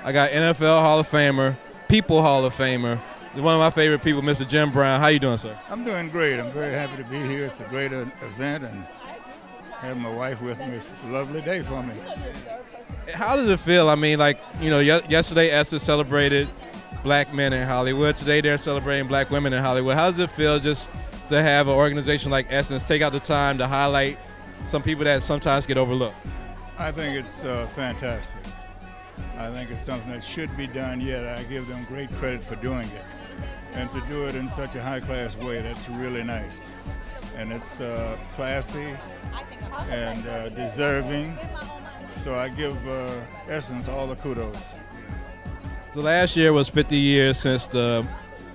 I got NFL Hall of Famer, People Hall of Famer, one of my favorite people, Mr. Jim Brown. How you doing, sir? I'm doing great. I'm very happy to be here. It's a great event, and have my wife with me. It's a lovely day for me. How does it feel? I mean, like, you know, yesterday Essence celebrated black men in Hollywood. Today they're celebrating black women in Hollywood. How does it feel just to have an organization like Essence take out the time to highlight some people that sometimes get overlooked? I think it's fantastic. I think it's something that should be done, yet I give them great credit for doing it. And to do it in such a high-class way, that's really nice. And it's classy and deserving. So I give Essence all the kudos. So last year was 50 years since the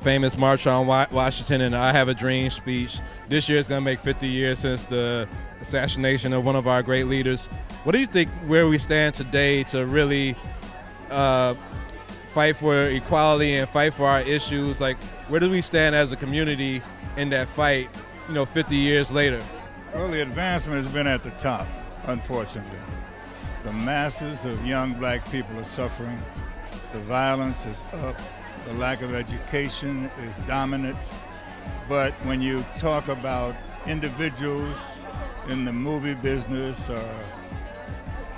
famous March on Washington and I Have a Dream speech. This year is going to make 50 years since the assassination of one of our great leaders. What do you think where we stand today to really fight for equality and fight for our issues? Like, where do we stand as a community in that fight, you know, 50 years later? Well, the advancement has been at the top, unfortunately. The masses of young black people are suffering. The violence is up. The lack of education is dominant. But when you talk about individuals in the movie business,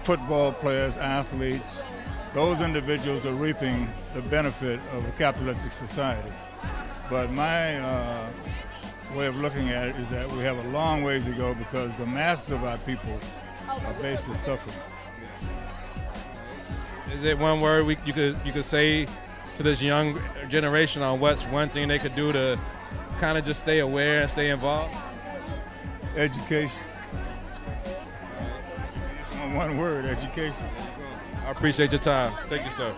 football players, athletes, those individuals are reaping the benefit of a capitalistic society. But my way of looking at it is that we have a long ways to go because the masses of our people are basically suffering. Is it one word you could say to this young generation on what's one thing they could do to kind of just stay aware and stay involved? Education. Just one word, education. I appreciate your time. Thank you, sir.